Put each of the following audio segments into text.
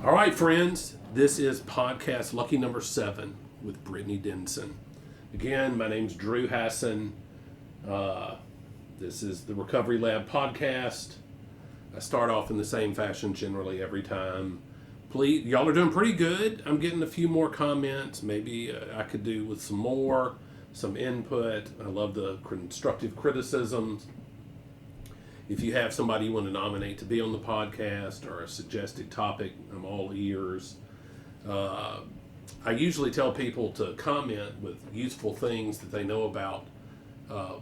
All right, friends, this is podcast lucky number 7 with Brittany Denson. Again, my name's Drew Hassan. This is the Recovery Lab podcast. I start off in the same fashion generally every time. Please, y'all are doing pretty good. I'm getting a few more comments. Maybe I could do with some input. I love the constructive criticisms. If you have somebody you want to nominate to be on the podcast or a suggested topic, I'm all ears. I usually tell people to comment with useful things that they know about,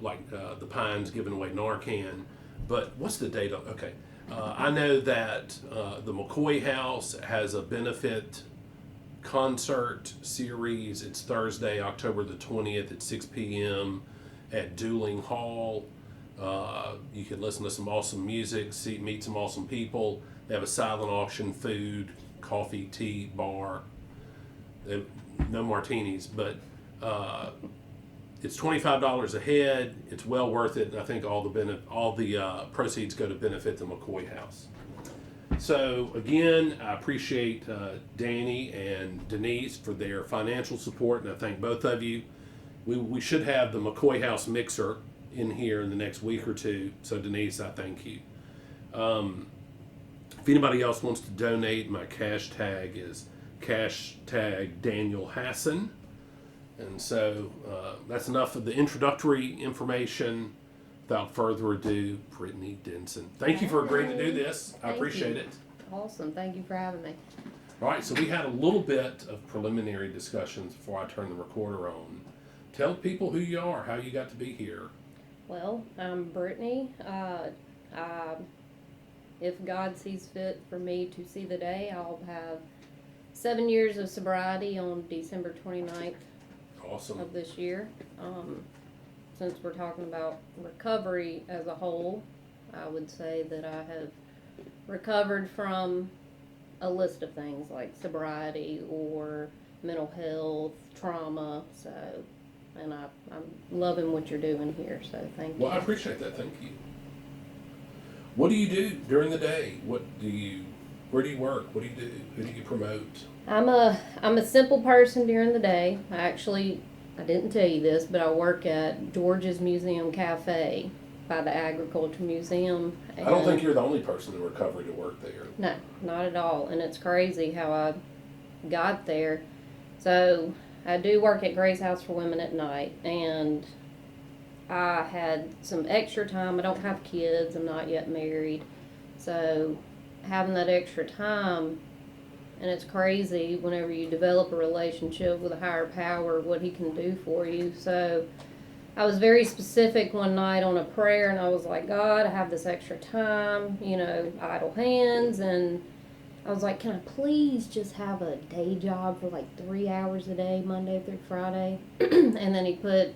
like the Pines giving away Narcan. But what's the date? Okay. I know that the McCoy House has a benefit concert series. It's Thursday, October the 20th at 6 p.m. at Dueling Hall. You can listen to some awesome music, meet some awesome people. They have a silent auction, food, coffee, tea, bar. No martinis, but it's $25 a head. It's well worth it, and I think all the proceeds go to benefit the McCoy House. So again, I appreciate Danny and Denise for their financial support, and I thank both of you. We should have the McCoy House mixer in here in the next week or two. So Denise, I thank you. If anybody else wants to donate, my cash tag is #Daniel Hassan. And so that's enough of the introductory information. Without further ado, Brittany Denson. Thank you for agreeing to do this. I appreciate it. Awesome. Thank you for having me. All right, so we had a little bit of preliminary discussions before I turn the recorder on. Tell people who you are, how you got to be here. Well, I'm Brittany. If God sees fit for me to see the day, I'll have 7 years of sobriety on December 29th Awesome. of this year. Since we're talking about recovery as a whole, I would say that I have recovered from a list of things like sobriety or mental health, trauma, and I'm loving what you're doing here, so thank you. Well, I appreciate that. Thank you. What do you do during the day? Where do you work? What do you do? Who do you promote? I'm a simple person during the day. I didn't tell you this, but I work at George's Museum Cafe by the Agriculture Museum. I don't think you're the only person in recovery to work there. No, not at all. And it's crazy how I got there. So I do work at Grace House for Women at night, and I had some extra time. I don't have kids. I'm not yet married. So having that extra time, and it's crazy whenever you develop a relationship with a higher power, what he can do for you. So I was very specific one night on a prayer, and I was like, God, I have this extra time, idle hands, and I was like, can I please just have a day job for like 3 hours a day, Monday through Friday? And then he put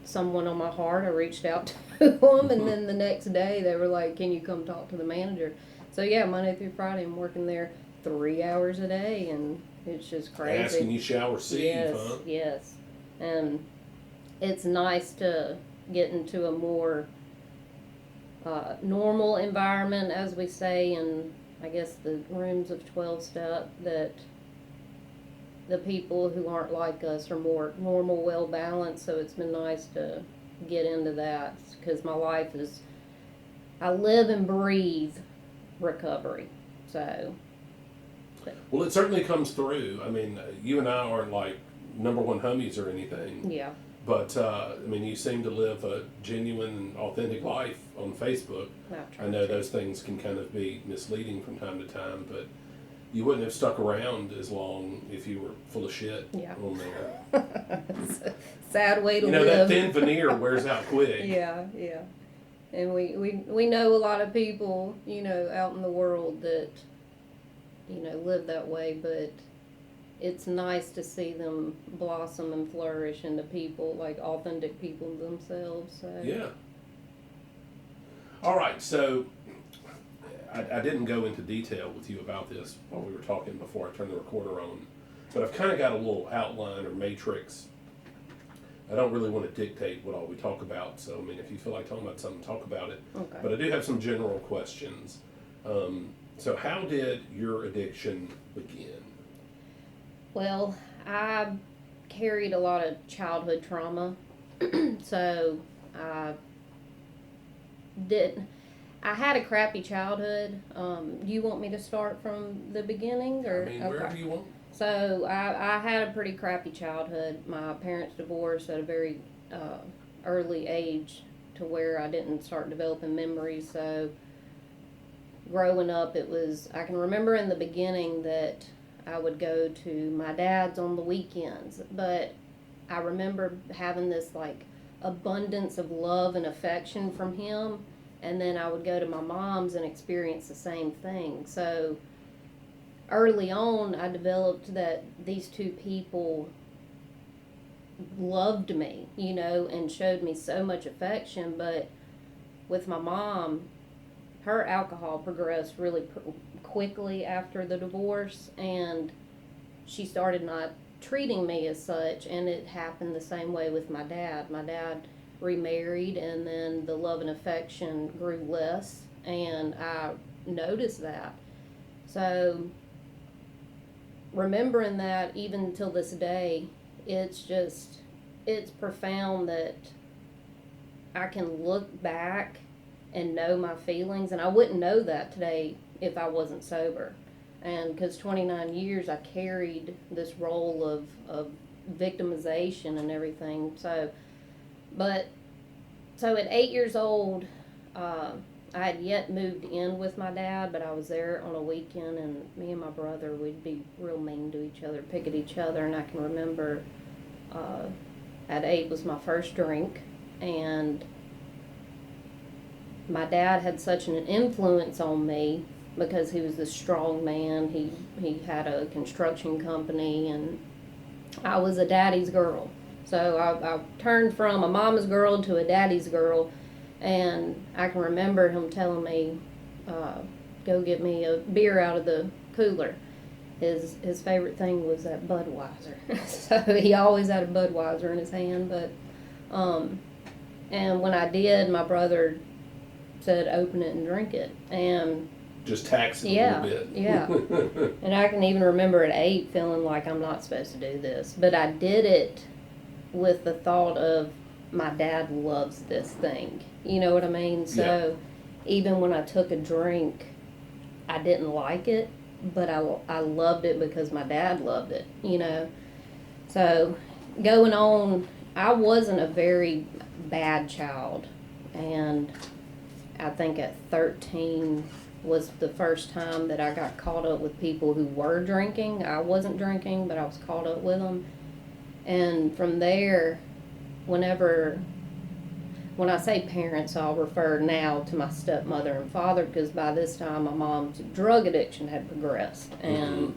someone on my heart. I reached out to them, and then the next day they were like, can you come talk to the manager? So yeah, Monday through Friday I'm working there 3 hours a day, and it's just crazy. Asking you shower Steve, huh? Yes. And it's nice to get into a more normal environment, as we say, in, I guess, the rooms of 12-step, that the people who aren't like us are more normal, well-balanced, so it's been nice to get into that, because my life is, I live and breathe recovery, so. Well, it certainly comes through. I mean, you and I aren't like number one homies or anything. Yeah. But, you seem to live a genuine and authentic life on Facebook. I know those things can kind of be misleading from time to time, but you wouldn't have stuck around as long if you were full of shit on there. It's a sad way to live. That thin veneer wears out quick. Yeah. And we know a lot of people, out in the world that, live that way, but it's nice to see them blossom and flourish into people, like authentic people themselves. So. Yeah. All right, so I didn't go into detail with you about this while we were talking before I turned the recorder on, but I've kind of got a little outline or matrix. I don't really want to dictate what all we talk about, so if you feel like talking about something, talk about it. Okay. But I do have some general questions. So how did your addiction begin? Well, I carried a lot of childhood trauma, so I did. I had a crappy childhood. Do you want me to start from the beginning, or I mean, wherever you want. So I had a pretty crappy childhood. My parents divorced at a very early age, to where I didn't start developing memories. So growing up, I can remember in the beginning that I would go to my dad's on the weekends, but I remember having this like abundance of love and affection from him, and then I would go to my mom's and experience the same thing. So early on, I developed that these two people loved me, and showed me so much affection. But with my mom, her alcohol progressed really quickly after the divorce, and she started not treating me as such, and it happened the same way with my dad. My dad remarried, and then the love and affection grew less, and I noticed that. So remembering that even till this day, it's profound that I can look back and know my feelings, and I wouldn't know that today if I wasn't sober. And because 29 years I carried this role of victimization and everything. So at 8 years old, I had yet moved in with my dad, but I was there on a weekend, and me and my brother, we'd be real mean to each other, pick at each other. And I can remember at 8 was my first drink, and my dad had such an influence on me because he was this strong man. He had a construction company, and I was a daddy's girl. So I turned from a mama's girl to a daddy's girl, and I can remember him telling me, go get me a beer out of the cooler. His favorite thing was that Budweiser. So he always had a Budweiser in his hand. But and when I did, my brother said, open it and drink it. And just tax it a little bit. Yeah. And I can even remember at 8 feeling like I'm not supposed to do this. But I did it with the thought of, my dad loves this thing. You know what I mean? So even when I took a drink, I didn't like it, but I loved it because my dad loved it, So going on, I wasn't a very bad child. And I think at 13 was the first time that I got caught up with people who were drinking. I wasn't drinking, but I was caught up with them. And from there, when I say parents, I'll refer now to my stepmother and father, because by this time my mom's drug addiction had progressed. And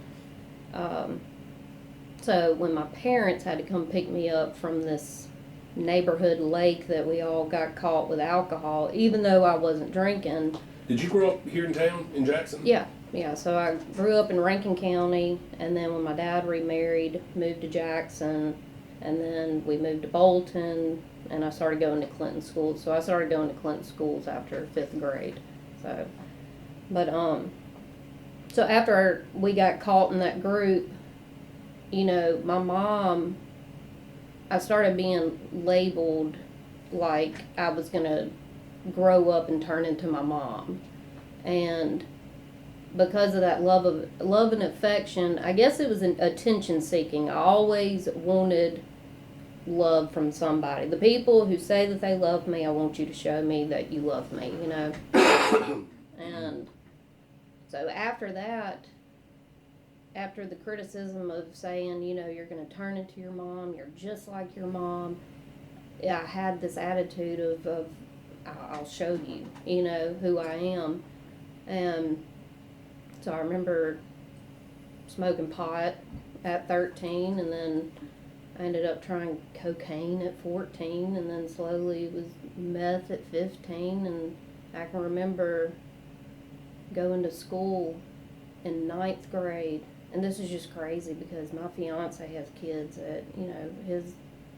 so when my parents had to come pick me up from this neighborhood lake that we all got caught with alcohol, even though I wasn't drinking. Did you grow up here in town, in Jackson? Yeah. So I grew up in Rankin County, and then when my dad remarried, moved to Jackson, and then we moved to Bolton, and I started going to Clinton schools. So I started going to Clinton schools after 5th grade. So after we got caught in that group, my mom, I started being labeled like I was going to grow up and turn into my mom. And because of that love and affection, I guess it was an attention seeking. I always wanted love from somebody. The people who say that they love me, I want you to show me that you love me, And so after that, after the criticism of saying, you're going to turn into your mom, you're just like your mom, I had this attitude of I'll show you, who I am. And so I remember smoking pot at 13, and then I ended up trying cocaine at 14, and then slowly it was meth at 15. And I can remember going to school in 9th grade, and this is just crazy because my fiance has kids at, his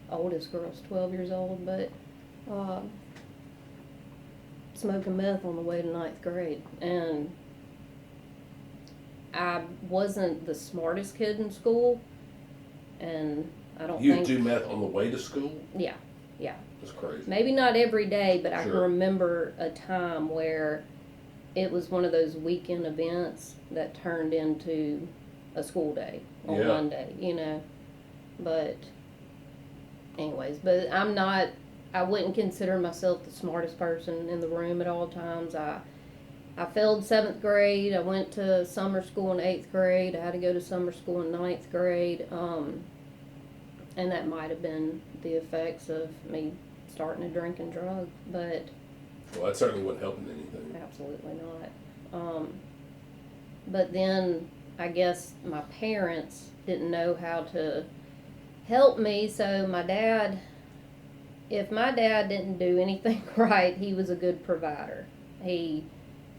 oldest girl's 12 years old, but smoking meth on the way to 9th grade. And I wasn't the smartest kid in school, and I don't You think... do math on the way to school? Yeah. That's crazy. Maybe not every day, but I can Sure. remember a time where it was one of those weekend events that turned into a school day on Yeah. Monday, you know. But anyways, I wouldn't consider myself the smartest person in the room at all times. I failed 7th grade. I went to summer school in 8th grade. I had to go to summer school in 9th grade. And that might have been the effects of me starting to drink and drug, but Well, that certainly wasn't helping anything. absolutely not. But then I guess my parents didn't know how to help me, so if my dad didn't do anything right, he was a good provider. He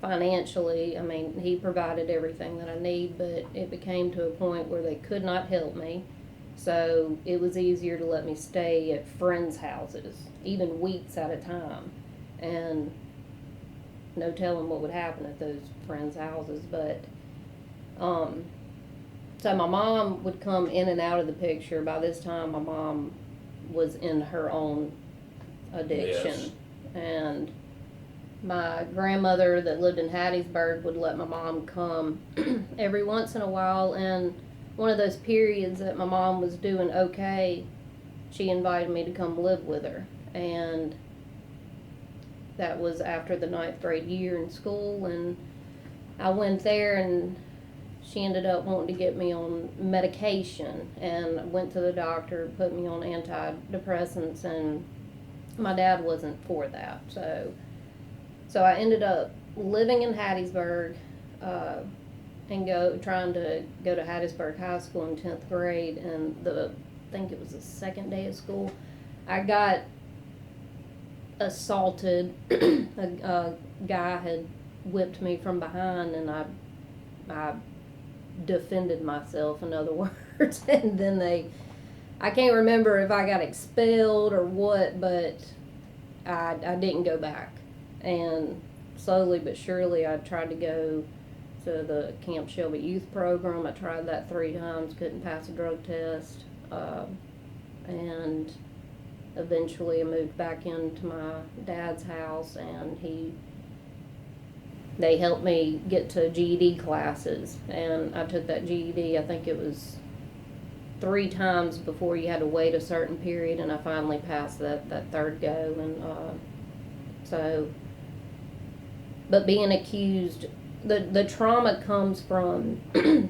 financially, I mean, he provided everything that I need, but it became to a point where they could not help me. So it was easier to let me stay at friends' houses, even weeks at a time. And no telling what would happen at those friends' houses. But, so my mom would come in and out of the picture. By this time, my mom was in her own addiction. Yes. And my grandmother that lived in Hattiesburg would let my mom come every once in a while, and one of those periods that my mom was doing okay, she invited me to come live with her. And that was after the 9th grade year in school, and I went there, and she ended up wanting to get me on medication, and I went to the doctor, put me on antidepressants, and my dad wasn't for that. So I ended up living in Hattiesburg, and trying to go to Hattiesburg High School in 10th grade, and I think it was the second day of school, I got assaulted. A guy had whipped me from behind, and I defended myself, in other words, and then I can't remember if I got expelled or what, but I didn't go back. And slowly but surely I tried to go to the Camp Shelby Youth Program. I tried that 3 times, couldn't pass a drug test, and eventually I moved back into my dad's house, and they helped me get to GED classes, and I took that GED. I think it was 3 times before you had to wait a certain period, and I finally passed that 3rd go, and but being accused, the trauma comes from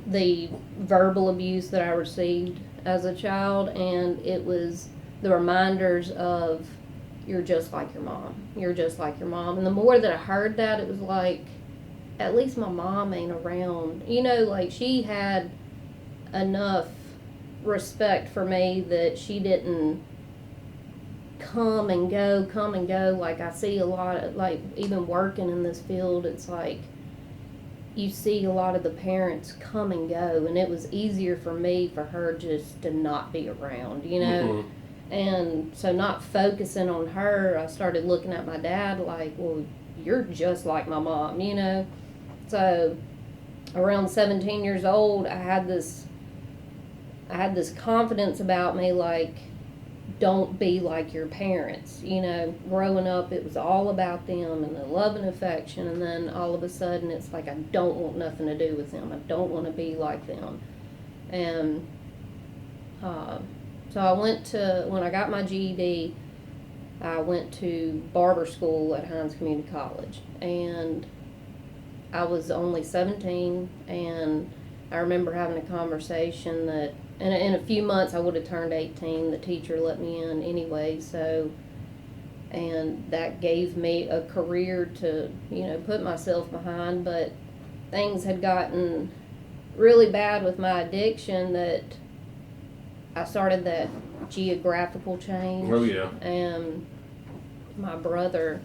the verbal abuse that I received as a child, and it was the reminders of, you're just like your mom. You're just like your mom. And the more that I heard that, it was like, at least my mom ain't around. You know, like, she had enough respect for me that she didn't come and go. Like, I see a lot of, like, even working in this field, it's like you see a lot of the parents come and go, and it was easier for her just to not be around, you know. Mm-hmm. And so, not focusing on her, I started looking at my dad like, well, you're just like my mom, you know. So around 17 years old, I had this confidence about me, like, don't be like your parents. You know, growing up, it was all about them and the love and affection, and then all of a sudden it's like, I don't want nothing to do with them. I don't want to be like them. And so I went to, when I got my GED, I went to barber school at Hines Community College, and I was only 17, and I remember having a conversation that in a few months I would have turned 18. The teacher let me in anyway, and that gave me a career to, you know, put myself behind, but things had gotten really bad with my addiction that I started that geographical change. Oh, yeah. And my brother,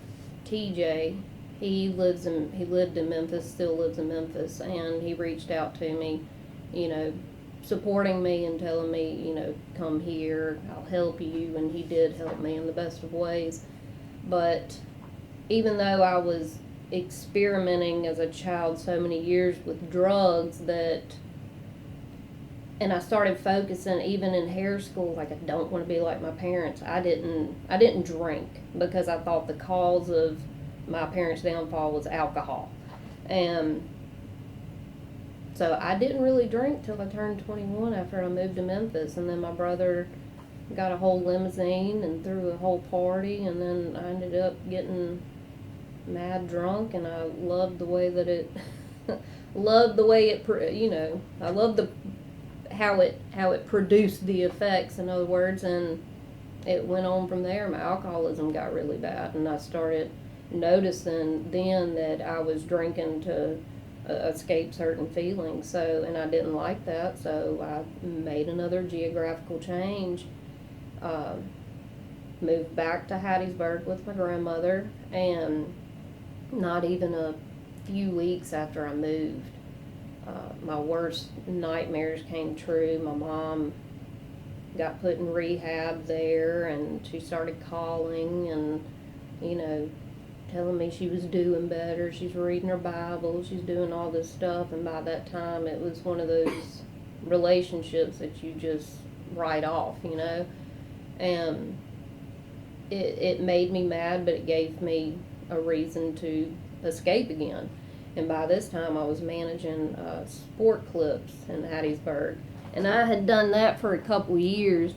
TJ, he lived in Memphis, still lives in Memphis, and he reached out to me, you know, supporting me and telling me, you know, come here, I'll help you, and he did help me in the best of ways. But even though I was experimenting as a child so many years with drugs and I started focusing even in hair school, like I don't want to be like my parents. I didn't drink because I thought the cause of my parents' downfall was alcohol. And so I didn't really drink till I turned 21 after I moved to Memphis. And then my brother got a whole limousine and threw a whole party, and then I ended up getting mad drunk, and I loved the way that it loved the way it I loved the how it produced the effects, in other words, and it went on from there. My alcoholism got really bad, and I started noticing then that I was drinking to escape certain feelings. So, and I didn't like that, so I made another geographical change. Moved back to Hattiesburg with my grandmother, and not even a few weeks after I moved, my worst nightmares came true. My mom got put in rehab there, and she started calling and, telling me she was doing better. She's reading her Bible. She's doing all this stuff. And by that time, it was one of those relationships that you just write off, And it made me mad, but it gave me a reason to escape again. And by this time, I was managing sport clips in Hattiesburg. And I had done that for a couple years.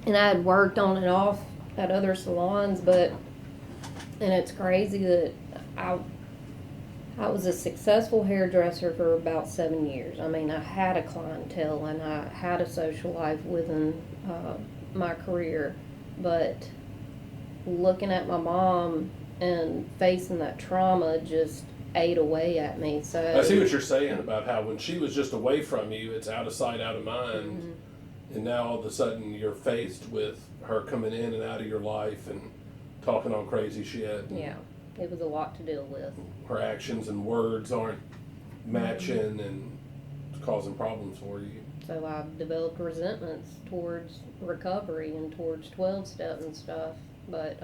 And I had worked on and off at other salons, and it's crazy that I was a successful hairdresser for about 7 years. I mean, I had a clientele and I had a social life within my career, but looking at my mom and facing that trauma just ate away at me. So I see what you're saying about how when she was just away from you, it's out of sight, out of mind. Mm-hmm. And now all of a sudden you're faced with her coming in and out of your life and talking all crazy shit. Yeah, it was a lot to deal with. Her actions and words aren't matching, mm-hmm. and it's causing problems for you. So I developed resentments towards recovery and towards 12-step and stuff. But,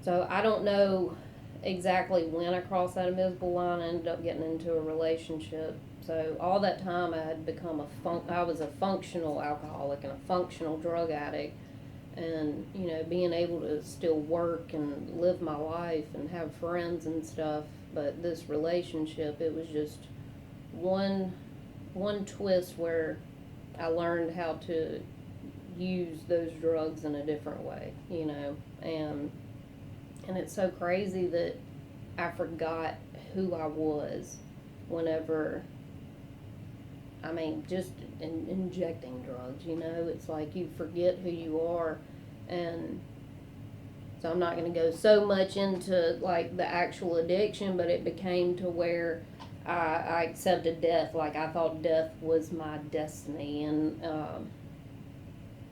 so I don't know exactly when I crossed that invisible line. I ended up getting into a relationship. So all that time I had become I was a functional alcoholic and a functional drug addict. And, being able to still work and live my life and have friends and stuff. But this relationship, it was just one twist where I learned how to use those drugs in a different way, and it's so crazy that I forgot who I was whenever, just injecting drugs, it's like you forget who you are. And so I'm not going to go so much into like the actual addiction, but it became to where I accepted death. Like I thought death was my destiny, and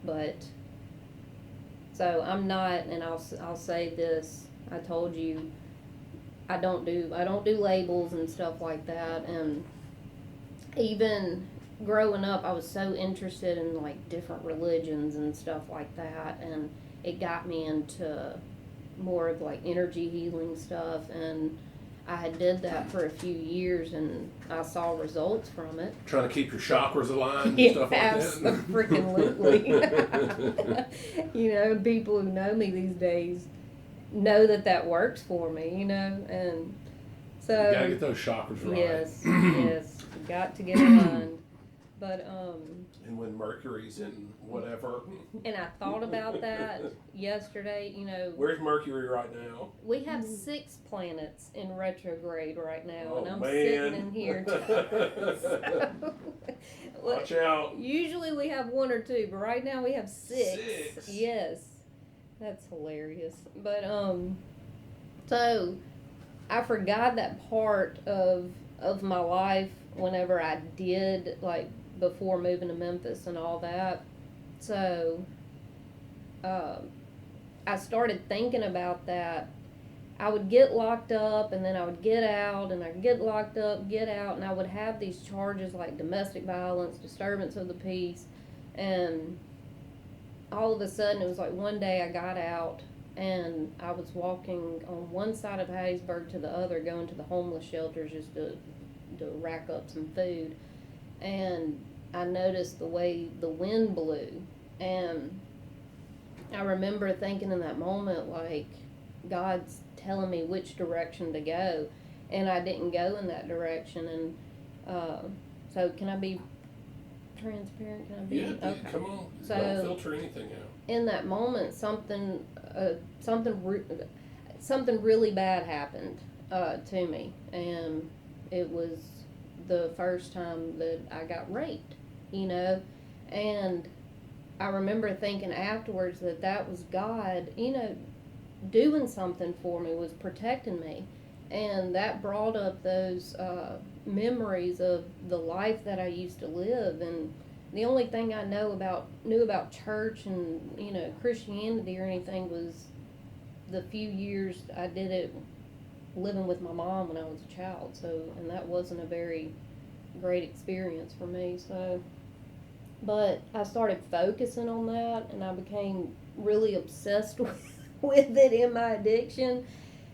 but so I'm not, and I'll say this. I told you I don't do labels and stuff like that. And even growing up, I was so interested in like different religions and stuff like that, and it got me into more of like energy healing stuff. And I had did that for a few years, and I saw results from it. Trying to keep your chakras aligned and stuff like that. Absolutely. People who know me these days know that works for me, and so. You gotta get those chakras right. Yes, yes. You got to get aligned. But, and when Mercury's in whatever. And I thought about that yesterday, Where's Mercury right now? We have 6 planets in retrograde right now, and I'm man. sitting in here. So, watch out. Usually we have 1 or 2, but right now we have 6. 6. Yes. That's hilarious. But, so I forgot that part of my life whenever I did, like, before moving to Memphis and all that. So, I started thinking about that. I would get locked up, and then I would get out, and I'd get locked up, get out, and I would have these charges like domestic violence, disturbance of the peace, and all of a sudden it was like one day I got out, and I was walking on one side of Hattiesburg to the other, going to the homeless shelters just to rack up some food. And I noticed the way the wind blew. And I remember thinking in that moment, like, God's telling me which direction to go. And I didn't go in that direction. And so can I be transparent? Can I be? Yeah, okay. Come on. So, don't filter anything out. In that moment, something really bad happened to me, and it was the first time that I got raped, and I remember thinking afterwards that was God, doing something for me, was protecting me, and that brought up those memories of the life that I used to live. And the only thing I knew about church and Christianity or anything was the few years I did it living with my mom when I was a child. So, and that wasn't a very great experience for me. So, but I started focusing on that, and I became really obsessed with it in my addiction.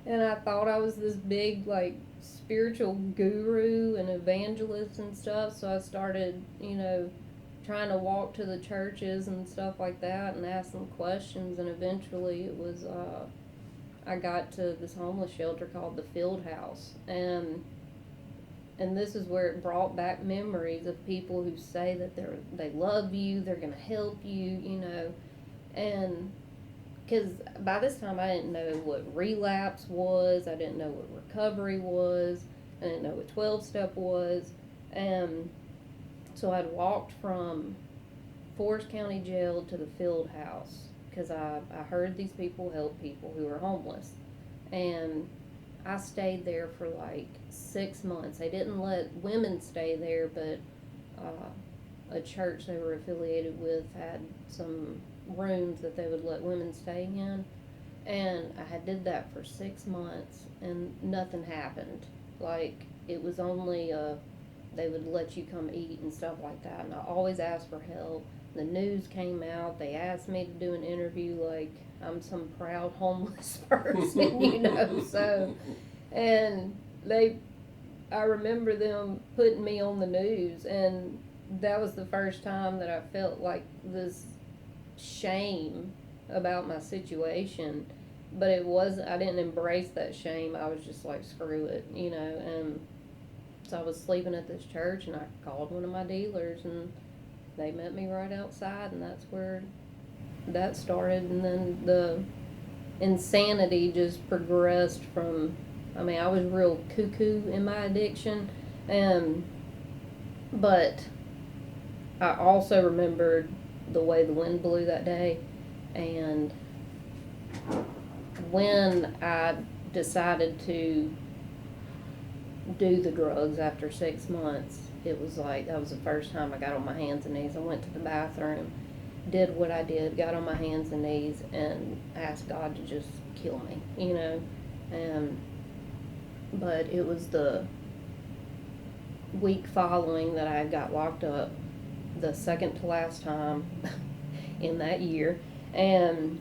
And I thought I was this big, like, spiritual guru and evangelist and stuff. So I started, trying to walk to the churches and stuff like that and ask them questions. And eventually it was, I got to this homeless shelter called the Field House. And this is where it brought back memories of people who say that they love you, they're going to help you, and because by this time I didn't know what relapse was, I didn't know what recovery was, I didn't know what 12-step was, and so I'd walked from Forest County Jail to the Field House because I heard these people help people who are homeless, and I stayed there for like 6 months. They didn't let women stay there, but a church they were affiliated with had some rooms that they would let women stay in. And I did that for 6 months, and nothing happened. Like, it was only they would let you come eat and stuff like that. And I always asked for help. The news came out. They asked me to do an interview like I'm some proud homeless person, so, and I remember them putting me on the news, and that was the first time that I felt like this shame about my situation, but I didn't embrace that shame. I was just like, screw it, and so I was sleeping at this church, and I called one of my dealers, and they met me right outside, and that's where that started. And then the insanity just progressed from, I was real cuckoo in my addiction, but I also remembered the way the wind blew that day. And when I decided to do the drugs after 6 months, it was like, that was the first time I got on my hands and knees. I went to the bathroom, did what I did, got on my hands and knees, and asked God to just kill me, but it was the week following that I got locked up, the second to last time in that year, and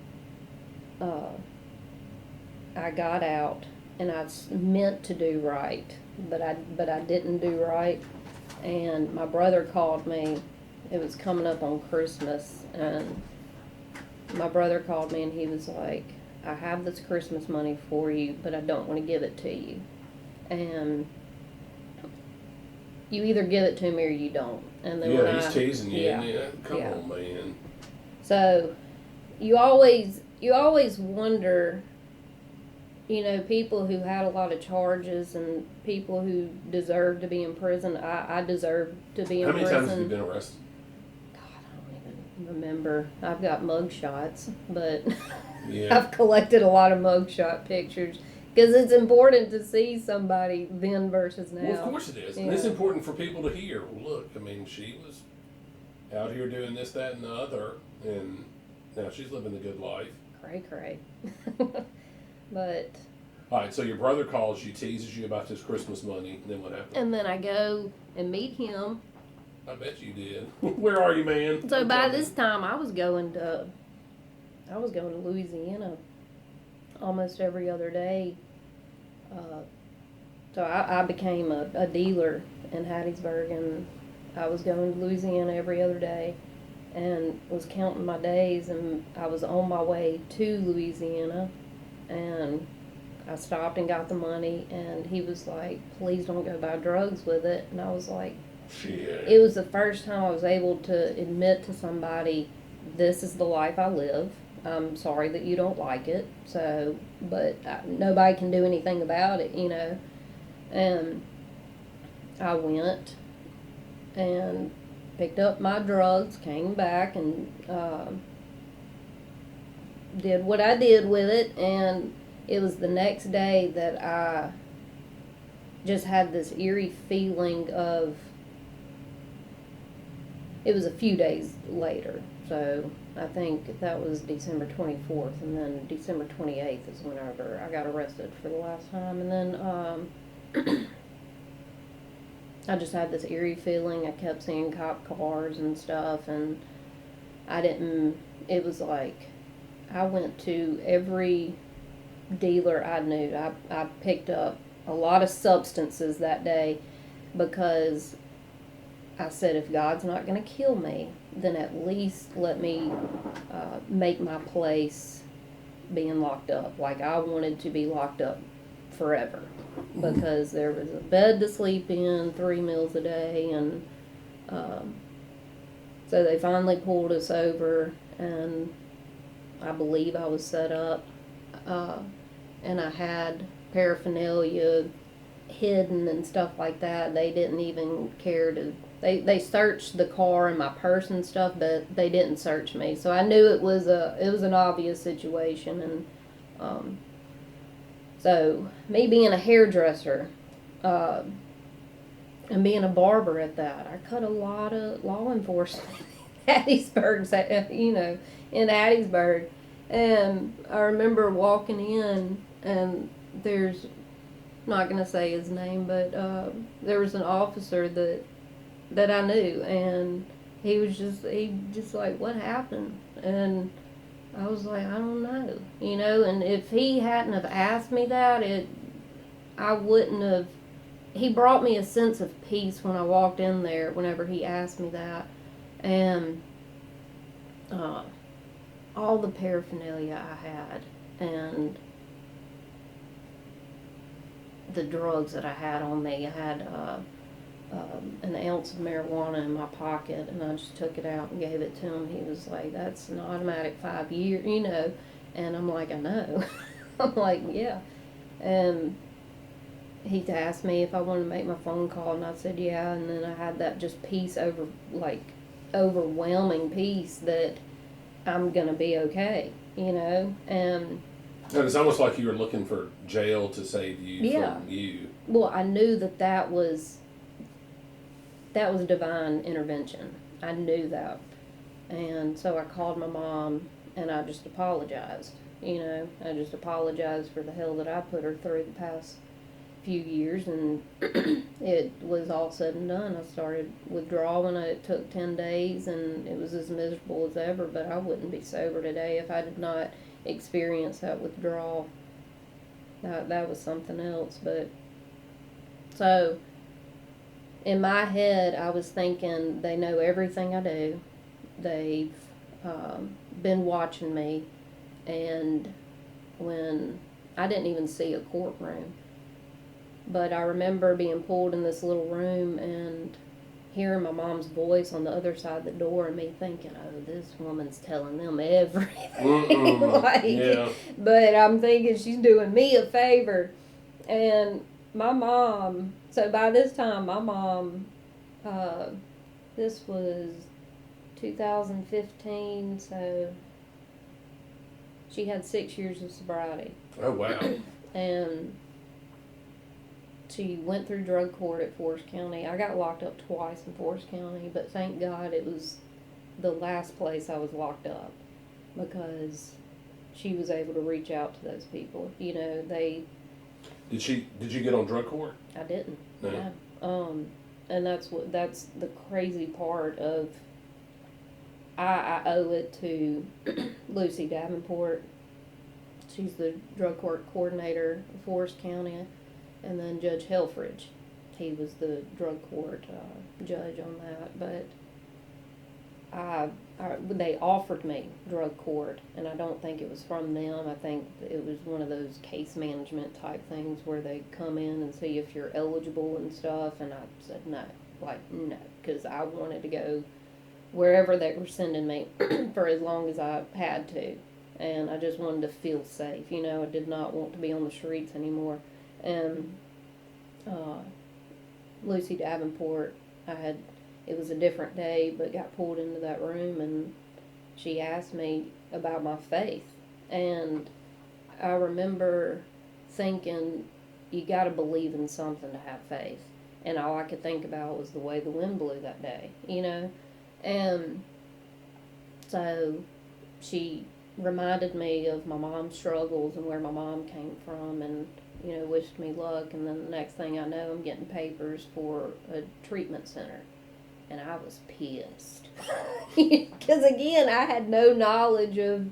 I got out, and I meant to do right, but I didn't do right. And my brother called me. It was coming up on Christmas, and my brother called me, and he was like, I have this Christmas money for you, but I don't want to give it to you. And you either give it to me or you don't. And then he's teasing you. Yeah, come on, man. So you always wonder, people who had a lot of charges and people who deserve to be in prison. I deserve to be in prison. How many times have you been arrested? God, I don't even remember. I've got mug shots, but Yeah. I've collected a lot of mugshot pictures because it's important to see somebody then versus now. Well, of course it is. Yeah. And it's important for people to hear. Well, look, she was out here doing this, that, and the other, and now she's living the good life. Cray. But. All right, so your brother calls you, teases you about this Christmas money, and then what happens? And then I go and meet him. I bet you did. Where are you, man? So by this time, I was going to Louisiana almost every other day. So I became a dealer in Hattiesburg, and I was going to Louisiana every other day and was counting my days, and I was on my way to Louisiana, and I stopped and got the money, and he was like, please don't go buy drugs with it. And I was like, Shit. it was the first time I was able to admit to somebody, this is the life I live. I'm sorry that you don't like it, but nobody can do anything about it, you know. And I went and picked up my drugs, came back, and did what I did with it. And it was the next day that I just had this eerie feeling of, it was a few days later. So I think that was December 24th, and then December 28th is whenever I got arrested for the last time. And then I just had this eerie feeling. I kept seeing cop cars and stuff, and it was like I went to every dealer I knew. I picked up a lot of substances that day because I said, if God's not going to kill me, then at least let me make my place being locked up. Like, I wanted to be locked up forever because there was a bed to sleep in, 3 meals a day, and so they finally pulled us over, and I believe I was set up, and I had paraphernalia hidden and stuff like that. They didn't even care to. They searched the car and my purse and stuff, but they didn't search me. So I knew it was an obvious situation. And so me being a hairdresser and being a barber at that, I cut a lot of law enforcement in Hattiesburg, in Hattiesburg. And I remember walking in, and there's, not going to say his name, but there was an officer that I knew, and he just like, what happened? And I was like, I don't know, and if he hadn't have asked me that, I wouldn't have. He brought me a sense of peace when I walked in there whenever he asked me that. And all the paraphernalia I had, and the drugs that I had on me. I had an ounce of marijuana in my pocket, and I just took it out and gave it to him. He was like, that's an automatic 5 year, and I'm like, I know. I'm like, yeah. And he asked me if I wanted to make my phone call, and I said, yeah. And then I had that just peace overwhelming peace that I'm going to be okay, And it's almost like you were looking for jail to save you from you. Well, I knew that was divine intervention. I knew that. And so I called my mom, and I just apologized. I just apologized for the hell that I put her through the past few years, and it was all said and done. I started withdrawing. It took 10 days, and it was as miserable as ever, but I wouldn't be sober today if I did not experience that withdrawal. That was something else. But so in my head, I was thinking, they know everything I do. They've been watching me, and when I didn't even see a courtroom, but I remember being pulled in this little room and hearing my mom's voice on the other side of the door, and me thinking, oh, this woman's telling them everything. Yeah. But I'm thinking she's doing me a favor. And my mom, so by this time, my mom, this was 2015, so she had 6 years of sobriety. Oh, wow. And she went through drug court at Forest County. I got locked up twice in Forest County, but thank God it was the last place I was locked up, because she was able to reach out to those people. Did you get on drug court? I didn't. No. Yeah. And that's the crazy part of. I owe it to Lucy Davenport. she's the drug court coordinator of Forest County, and then Judge Helfrich, he was the drug court judge on that. But they offered me drug court, and I don't think it was from them. I think it was one of those case management type things where they come in and see if you're eligible and stuff, and I said no, because I wanted to go wherever they were sending me for as long as I had to, and I just wanted to feel safe. I did not want to be on the streets anymore. And Lucy Davenport, it was a different day, but got pulled into that room, and she asked me about my faith. And I remember thinking, you got to believe in something to have faith. And all I could think about was the way the wind blew that day, And so she reminded me of my mom's struggles and where my mom came from, and wished me luck. And then the next thing I know, I'm getting papers for a treatment center. And I was pissed. Because, again, I had no knowledge of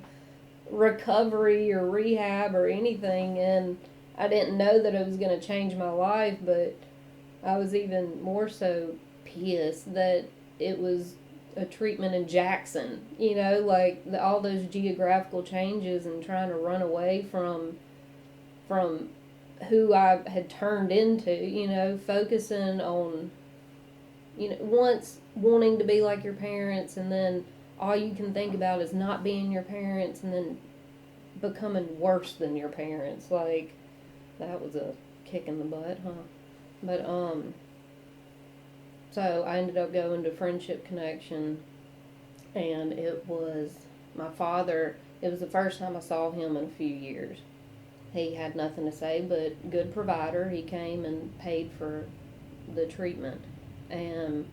recovery or rehab or anything. And I didn't know that it was going to change my life. But I was even more so pissed that it was a treatment in Jackson. All those geographical changes and trying to run away from who I had turned into, focusing on, once wanting to be like your parents, and then all you can think about is not being your parents, and then becoming worse than your parents. That was a kick in the butt, huh? But, so I ended up going to Friendship Connection, and it was my father. It was the first time I saw him in a few years. He had nothing to say, but good provider. He came and paid for the treatment. And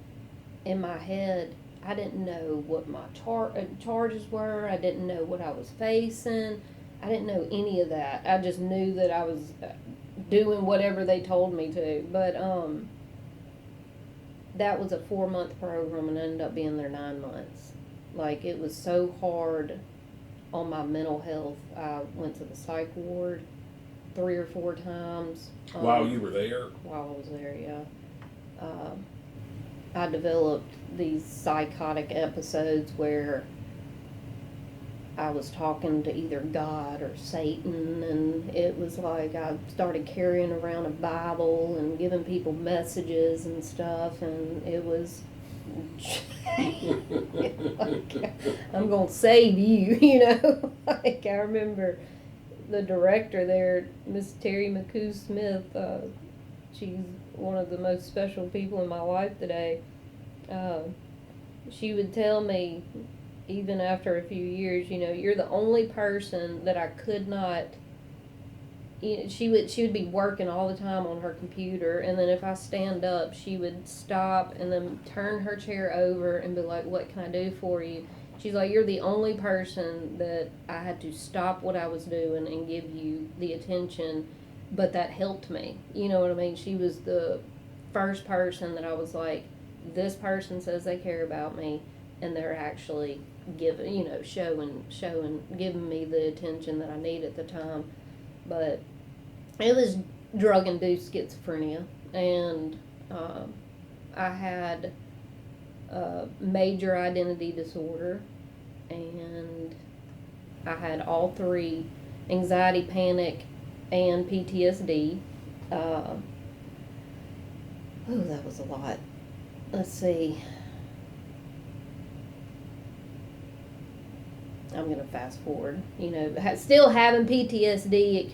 in my head, I didn't know what my charges were. I didn't know what I was facing. I didn't know any of that. I just knew that I was doing whatever they told me to. But that was a 4-month program, and ended up being there 9 months. It was so hard on my mental health. I went to the psych ward 3 or 4 times. While you were there? While I was there, yeah. I developed these psychotic episodes where I was talking to either God or Satan, and it was like I started carrying around a Bible and giving people messages and stuff, and it was I'm gonna save you, I remember the director there, Miss Terry McCoo Smith. She's one of the most special people in my life today. She would tell me, even after a few years, you're the only person that I could not. She would be working all the time on her computer, and then if I stand up, she would stop and then turn her chair over and be like, "What can I do for you?" She's like, "You're the only person that I had to stop what I was doing and give you the attention," but that helped me. You know what I mean? She was the first person that I was like, this person says they care about me, and they're actually giving, giving me the attention that I need at the time. But it was drug-induced schizophrenia, and I had major identity disorder, and I had all 3, anxiety, panic, and PTSD. That was a lot. Let's see. I'm going to fast forward. Still having PTSD, it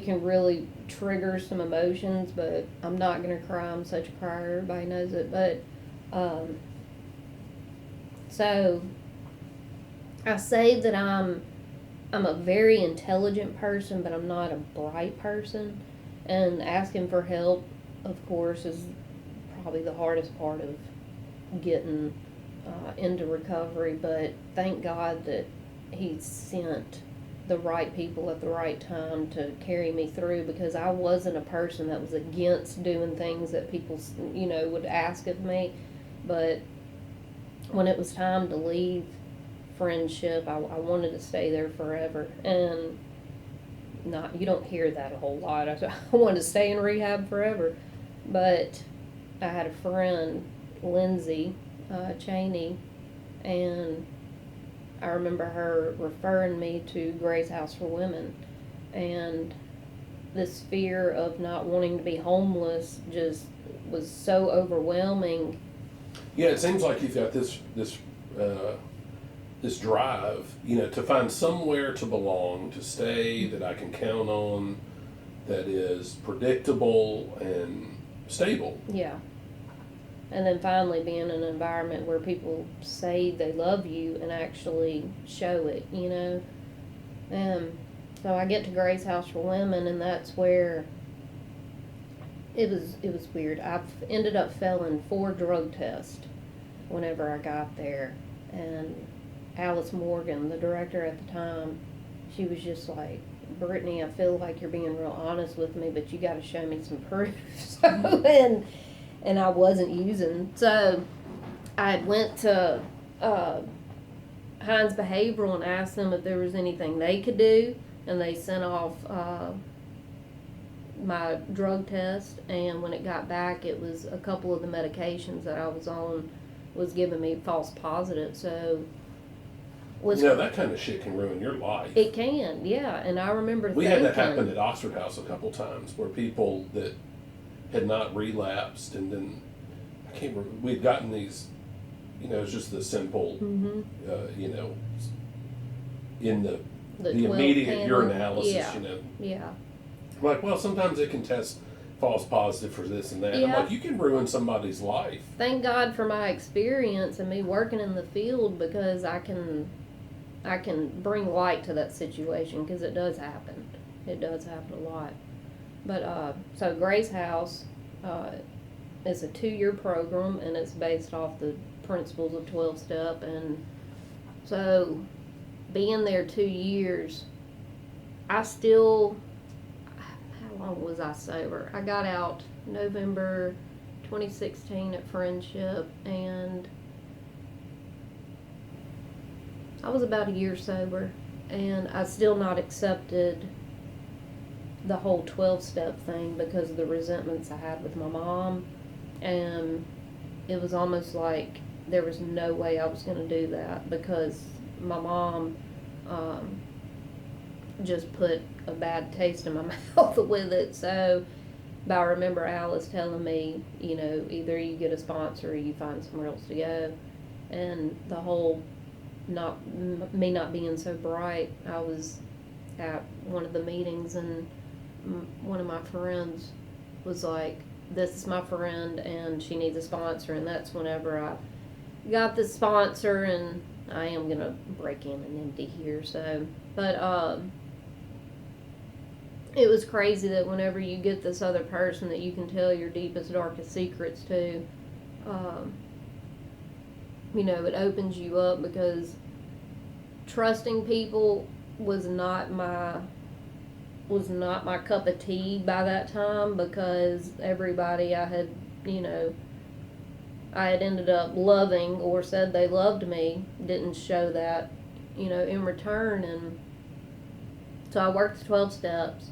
can really trigger some emotions, but I'm not going to cry. I'm such a crier. Everybody knows it. But, so I say that I'm a very intelligent person, but I'm not a bright person. And asking for help, of course, is probably the hardest part of getting into recovery. But thank God that He sent the right people at the right time to carry me through, because I wasn't a person that was against doing things that people, would ask of me. But when it was time to leave friendship. I wanted to stay there forever. And you don't hear that a whole lot. I wanted to stay in rehab forever. But I had a friend, Lindsay Cheney, and I remember her referring me to Grace House for Women. And this fear of not wanting to be homeless just was so overwhelming. Yeah, it seems like you've got this drive, to find somewhere to belong, to stay, that I can count on, that is predictable and stable. Yeah. And then finally being in an environment where people say they love you and actually show it, So I get to Grace House for Women, and that's where it was weird. I ended up failing 4 drug tests whenever I got there. And Alice Morgan, the director at the time, she was just like, Brittany, I feel like you're being real honest with me, but you got to show me some proof. And I wasn't using. So I went to Heinz Behavioral and asked them if there was anything they could do, and they sent off my drug test, and when it got back, it was a couple of the medications that I was on was giving me false positives. So that kind of shit can ruin your life. It can, yeah. And I remember we had that happen at Oxford House a couple times, where people that had not relapsed, and then we'd gotten these, it's just the simple, in the immediate urinalysis, Yeah. I'm like, well, sometimes it can test false positive for this and that. Yeah. I'm like, you can ruin somebody's life. Thank God for my experience and me working in the field, because I can bring light to that situation, because it does happen. It does happen a lot. But so Grace House is a 2-year program, and it's based off the principles of 12-step. And so being there 2 years, how long was I sober? I got out November 2016 at Friendship, and I was about a year sober, and I still not accepted the whole 12-step thing because of the resentments I had with my mom. And it was almost like there was no way I was going to do that, because my mom just put a bad taste in my mouth with it. So, but I remember Alice telling me, either you get a sponsor or you find somewhere else to go. And the whole me not being so bright, I was at one of the meetings, and one of my friends was like, this is my friend and she needs a sponsor. And that's whenever I got the sponsor, and I am going to break in and empty here. So, but it was crazy that whenever you get this other person that you can tell your deepest, darkest secrets to, it opens you up, because trusting people was not my cup of tea by that time, because everybody I had ended up loving or said they loved me didn't show that, in return. And so I worked 12 steps,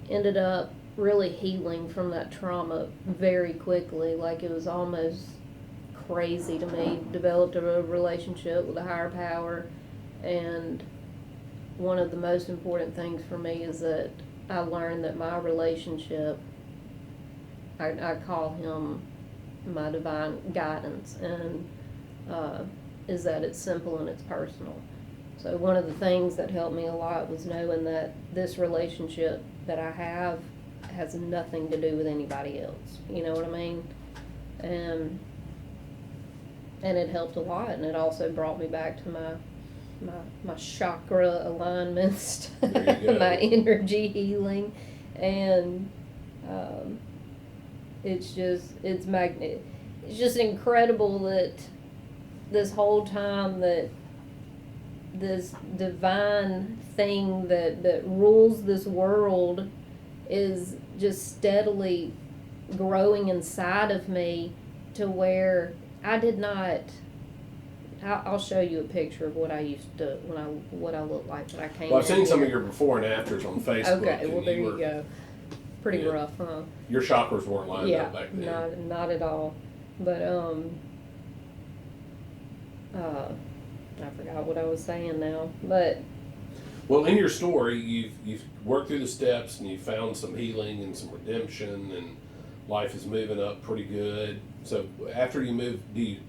ended up really healing from that trauma very quickly. Like, it was almost crazy to me. Developed a relationship with a higher power, and one of the most important things for me is that I learned that my relationship, I call him my divine guidance, and is that it's simple and it's personal. So one of the things that helped me a lot was knowing that this relationship that I have has nothing to do with anybody else. You know what I mean? And it helped a lot, and it also brought me back to my chakra alignments, my energy healing, and it's just incredible that this whole time that this divine thing that rules this world is just steadily growing inside of me, to where I did not I'll show you a picture of what I used to what I looked like when I came. Well, I've seen some here. of your before and afters on Facebook. Okay, well there you were, go. Pretty yeah. rough, huh? Your chakras weren't lined up back then. not at all. But I forgot what I was saying now. But well, in your story, you've worked through the steps and you found some healing and some redemption, and life is moving up pretty good. So after you move,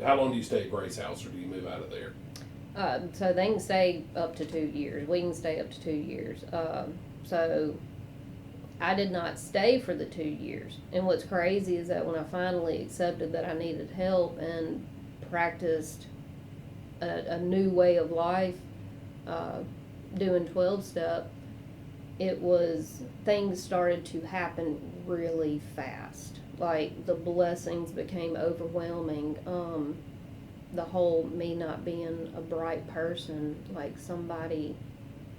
how long do you stay at Grace House, or do you move out of there? so they can stay up to 2 years. We can stay up to 2 years. So I did not stay for the 2 years. And what's crazy is that when I finally accepted that I needed help and practiced a new way of life, doing 12-step, things started to happen really fast. Like, the blessings became overwhelming. The whole me not being a bright person, like somebody,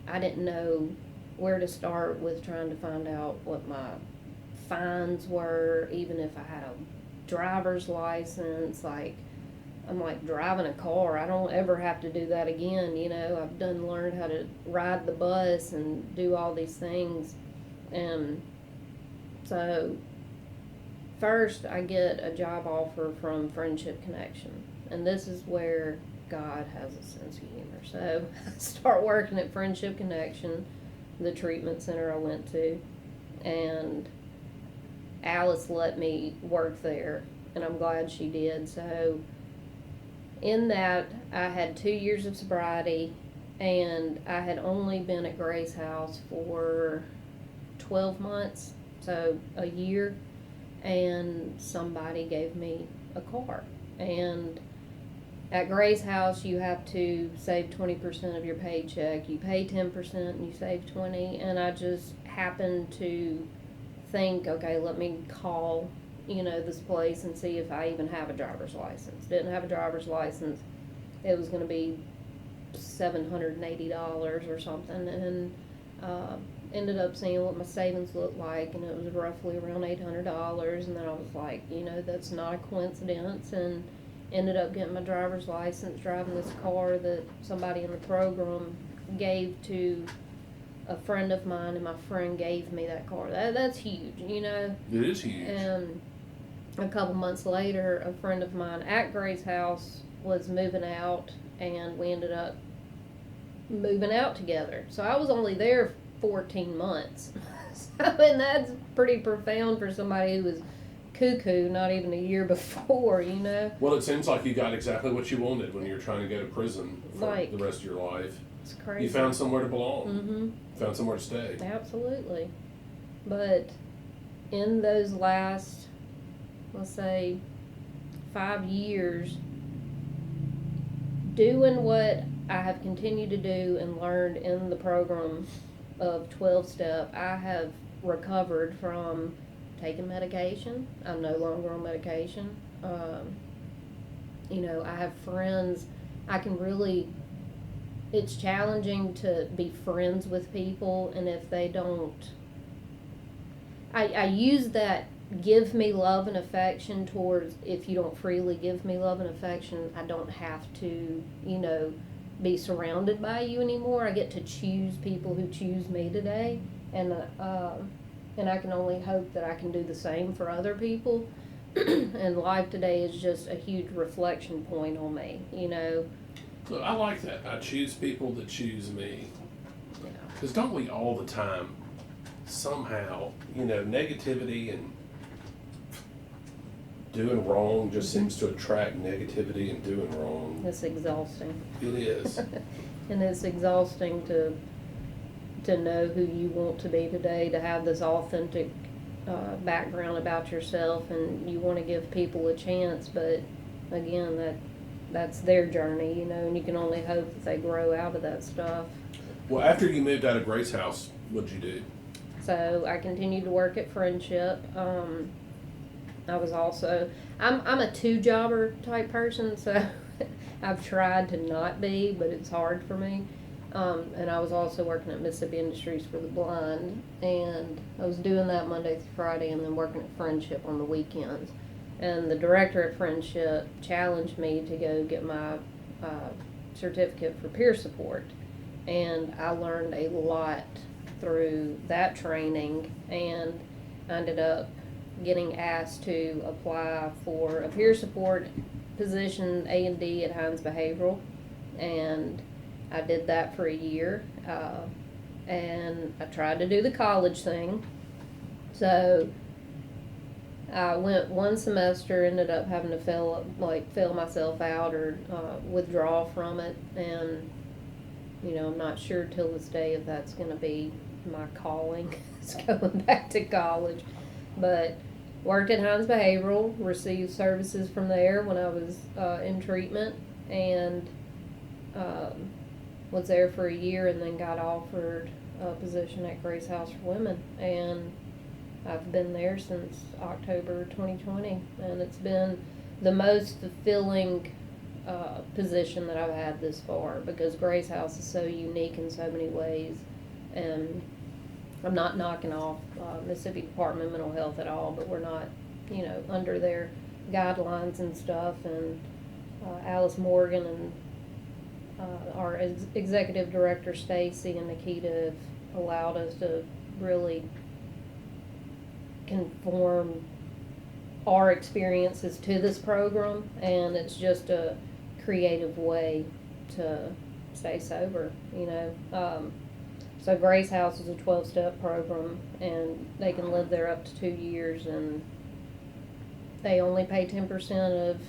I didn't know where to start with trying to find out what my fines were, even if I had a driver's license. Like, I'm like, driving a car, I don't ever have to do that again, you know. I've learned how to ride the bus and do all these things. And so first I get a job offer from Friendship Connection, and this is where God has a sense of humor. So I start working at Friendship Connection, the treatment center I went to, and Alice let me work there, and I'm glad she did. So in that, I had 2 years of sobriety, and I had only been at Grace House for 12 months, so a year, and somebody gave me a car. And at Grace House, you have to save 20% of your paycheck. You pay 10% and you save 20%, and I just happened to think, okay, let me call this place and see if I even have a driver's license. Didn't have a driver's license. It was going to be $780 or something, and ended up seeing what my savings looked like, and it was roughly around $800. And then I was like, that's not a coincidence, and ended up getting my driver's license, driving this car that somebody in the program gave to a friend of mine, and my friend gave me that car. That's huge, It is huge. And a couple months later, a friend of mine at Grace House was moving out, and we ended up moving out together. So I was only there 14 months. And that's pretty profound for somebody who was cuckoo not even a year before, Well, it seems like you got exactly what you wanted when you were trying to go to prison for Like, the rest of your life. It's crazy. You found somewhere to belong. Mm-hmm. Found somewhere to stay. Absolutely. But in those last, let's say, 5 years, doing what I have continued to do and learned in the program of 12-step, I have recovered from taking medication. I'm no longer on medication. I have friends. It's challenging to be friends with people, and if they don't, I use that give me love and affection towards, if you don't freely give me love and affection, I don't have to, be surrounded by you anymore. I get to choose people who choose me today, and I can only hope that I can do the same for other people. And life today is just a huge reflection point on me, Look, I like that. I choose people that choose me. Yeah. Because don't we all the time, somehow, negativity and doing wrong just seems to attract negativity and doing wrong. It's exhausting. It is. And it's exhausting to know who you want to be today, to have this authentic background about yourself, and you want to give people a chance, but again, that's their journey, and you can only hope that they grow out of that stuff. Well, after you moved out of Grace House, what'd you do? So I continued to work at Friendship. I was also, I'm a two-jobber type person, so I've tried to not be, but it's hard for me. And I was also working at Mississippi Industries for the Blind, and I was doing that Monday through Friday, and then working at Friendship on the weekends. And the director at Friendship challenged me to go get my certificate for peer support. And I learned a lot through that training, and I ended up getting asked to apply for a peer support position, A&D at Hines Behavioral, and I did that for a year, and I tried to do the college thing. So I went one semester, ended up having to fail myself out or withdraw from it, and I'm not sure till this day if that's going to be my calling. It's going back to college, but worked at Hines Behavioral, received services from there when I was in treatment, and was there for a year, and then got offered a position at Grace House for Women, and I've been there since October 2020, and it's been the most fulfilling position that I've had this far, because Grace House is so unique in so many ways, and I'm not knocking off Mississippi Department of Mental Health at all, but we're not, under their guidelines and stuff, and Alice Morgan and our executive director Stacy and Nikita have allowed us to really conform our experiences to this program, and it's just a creative way to stay sober, So Grace House is a 12-step program, and they can live there up to 2 years, and they only pay 10% of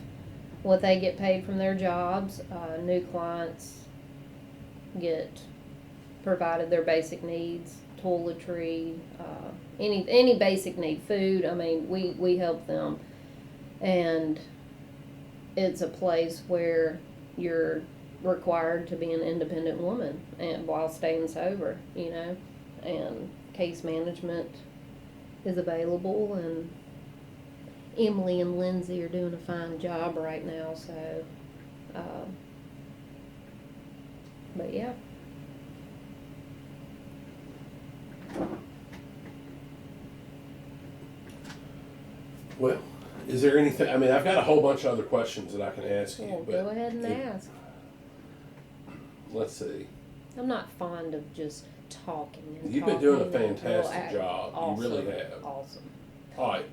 what they get paid from their jobs. New clients get provided their basic needs, toiletry, any basic need, food. I mean, we help them, and it's a place where you're required to be an independent woman and while staying sober, and case management is available, and Emily and Lindsay are doing a fine job right now, so but yeah. Well, is there anything, I've got a whole bunch of other questions that I can ask you. Well, go ahead and ask. Let's see. I'm not fond of just talking. You've been doing a fantastic job. Awesome. You really have. Awesome. All right.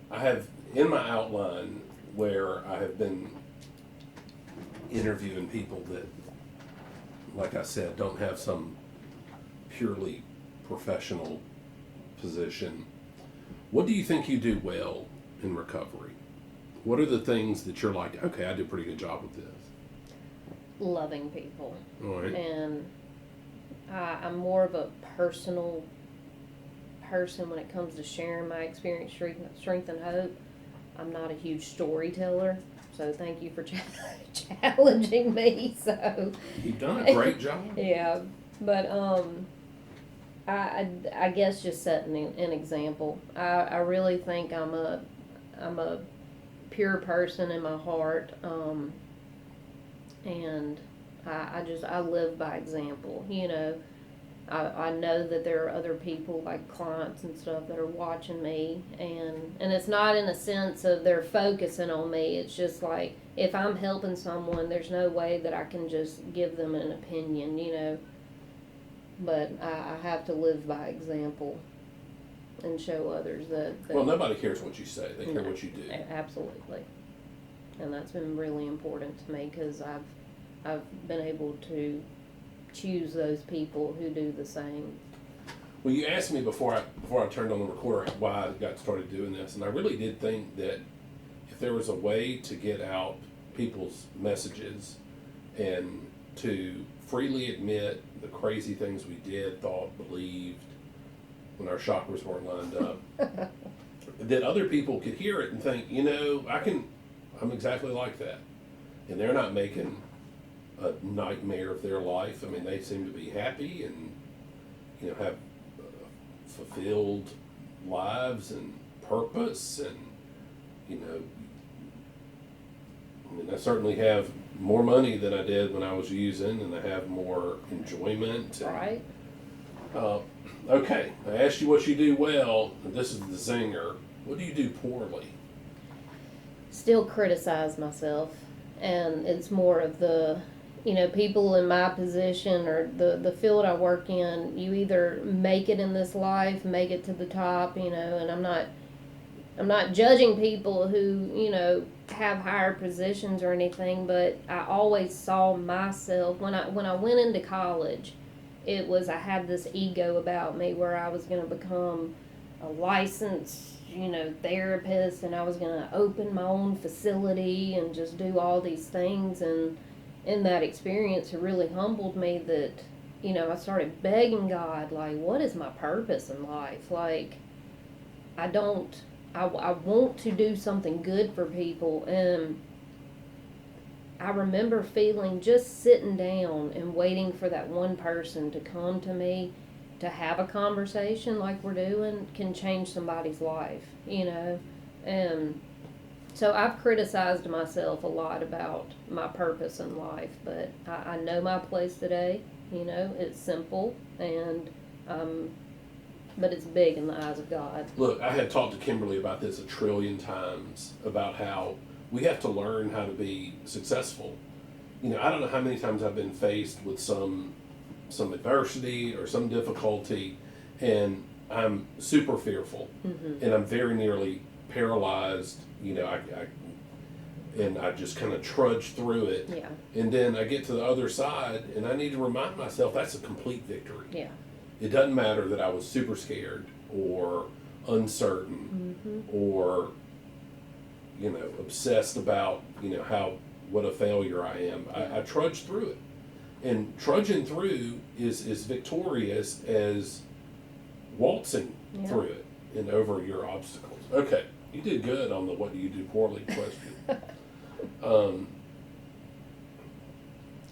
I have in my outline where I have been interviewing people that, like I said, don't have some purely professional position. What do you think you do well in recovery? What are the things that you're like, okay, I do a pretty good job with this? Loving people. All right. And I'm more of a personal person when it comes to sharing my experience, strength, and hope. I'm not a huge storyteller, so thank you for challenging me. So you've done a great job. Yeah, but I guess just setting an example. I really think I'm a pure person in my heart, and I live by example. I know that there are other people, like clients and stuff, that are watching me, and it's not in a sense of they're focusing on me. It's just like, if I'm helping someone, there's no way that I can just give them an opinion, but I have to live by example and show others that well, nobody cares what you say. They care what you do. Absolutely. And that's been really important to me, because I've been able to choose those people who do the same. Well, you asked me before I turned on the recorder why I got started doing this, and I really did think that if there was a way to get out people's messages and to freely admit the crazy things we did, thought, believed when our chakras weren't lined up, that other people could hear it and think, I'm exactly like that, and they're not making a nightmare of their life. They seem to be happy and have fulfilled lives and purpose, and I certainly have more money than I did when I was using, and I have more enjoyment. Right. Okay, I asked you what you do well, and this is the zinger. What do you do poorly? Still criticize myself. and it's more of the, people in my position or the field I work in, you either make it in this life, make it to the top, and I'm not judging people who, have higher positions or anything, but I always saw myself when I went into college, it was I had this ego about me where I was going to become a licensed, therapist, and I was going to open my own facility and just do all these things. And in that experience, it really humbled me that, I started begging God, like, what is my purpose in life? Like, I want to do something good for people. And I remember feeling just sitting down and waiting for that one person to come to me to have a conversation like we're doing can change somebody's life, And so I've criticized myself a lot about my purpose in life, but I know my place today. It's simple, and but it's big in the eyes of God. Look, I had talked to Kimberly about this 1,000,000,000 times, about how we have to learn how to be successful. I don't know how many times I've been faced with some adversity or some difficulty, and I'm super fearful, and I'm very nearly paralyzed. I just kind of trudge through it, Yeah. and then I get to the other side, and I need to remind myself that's a complete victory. Yeah. It doesn't matter that I was super scared or uncertain or obsessed about what a failure I am. I trudged through it. And trudging through is victorious as waltzing through it and over your obstacles. Okay, you did good on the what do you do poorly question.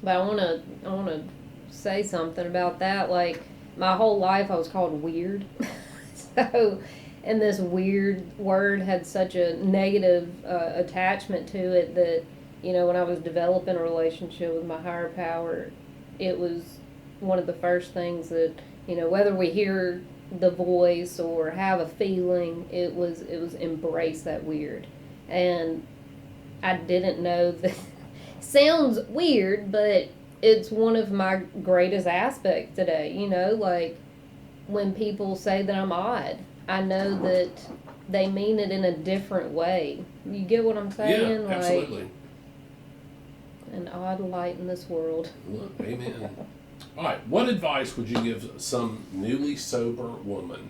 But I want to say something about that. Like, my whole life I was called weird. So, and this weird word had such a negative attachment to it that, when I was developing a relationship with my higher power, it was one of the first things that, whether we hear the voice or have a feeling, it was embrace that weird. And I didn't know that sounds weird, but it's one of my greatest aspects today, like when people say that I'm odd, I know that they mean it in a different way. You get what I'm saying? Yeah, absolutely. Like, an odd light in this world. Amen. All right, what advice would you give some newly sober woman?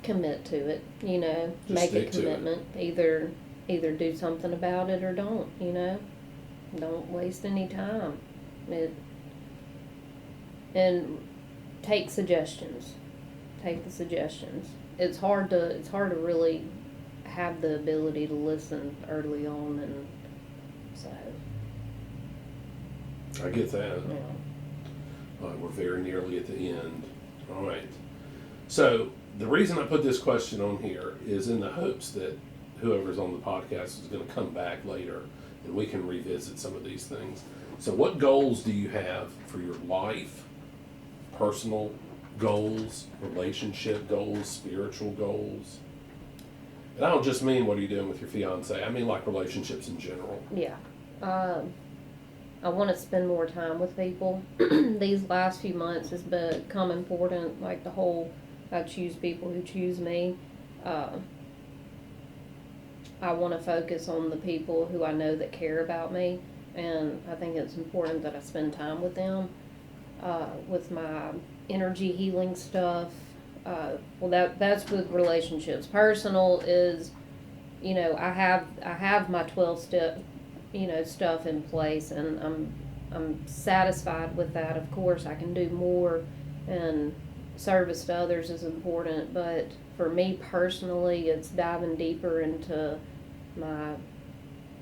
Commit to it, Just make a stick to it. commitment. Either do something about it or don't, Don't waste any time. And take suggestions. Take the suggestions. It's hard to really have the ability to listen early on, and so. I get that. Yeah. All right, we're very nearly at the end. All right. So the reason I put this question on here is in the hopes that whoever's on the podcast is going to come back later and we can revisit some of these things. So what goals do you have for your life? Personal goals, relationship goals, spiritual goals? And I don't just mean what are you doing with your fiance. I mean like relationships in general. Yeah. I want to spend more time with people. These last few months has become important, like the whole I choose people who choose me. I want to focus on the people who I know that care about me, and I think it's important that I spend time with them. With my energy healing stuff, that's with relationships. Personal is, I have my 12-step, stuff in place, and I'm satisfied with that. Of course, I can do more, and service to others is important, but for me personally, it's diving deeper into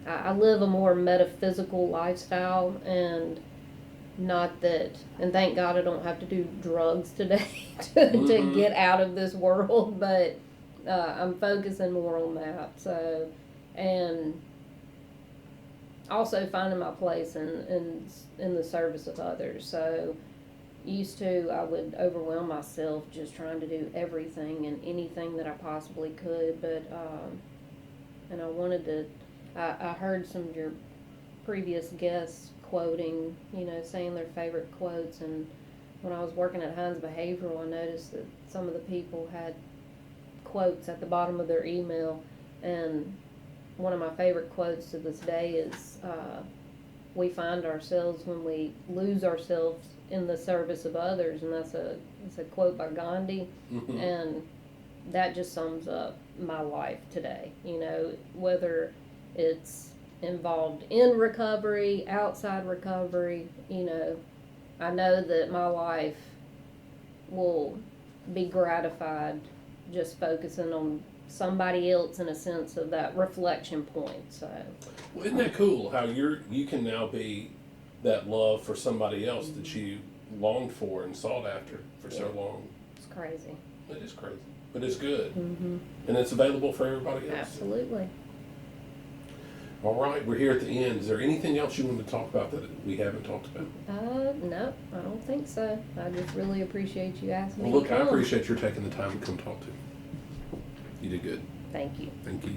I live a more metaphysical lifestyle, and not that, and thank God I don't have to do drugs today to get out of this world, but I'm focusing more on that. So, and also finding my place in the service of others. So, used to, I would overwhelm myself just trying to do everything and anything that I possibly could, but and I I heard some of your previous guests quoting, saying their favorite quotes, and when I was working at Heinz Behavioral, I noticed that some of the people had quotes at the bottom of their email, and one of my favorite quotes to this day is, we find ourselves when we lose ourselves in the service of others, and that's a quote by Gandhi, Mm-hmm. and that just sums up my life today. Whether it's involved in recovery, outside recovery, I know that my life will be gratified just focusing on somebody else in a sense of that reflection point. So, Well, isn't that cool how you can now be that love for somebody else that you longed for and sought after for so long? it's crazy. It is crazy, but it's good, Mm-hmm. and it's available for everybody else. Absolutely. All right, we're here at the end. Is there anything else you want to talk about that we haven't talked about? No, I don't think so. I just really appreciate you asking Well, me look, to I come. appreciate your taking the time to come talk to me. You did good. Thank you. Thank you.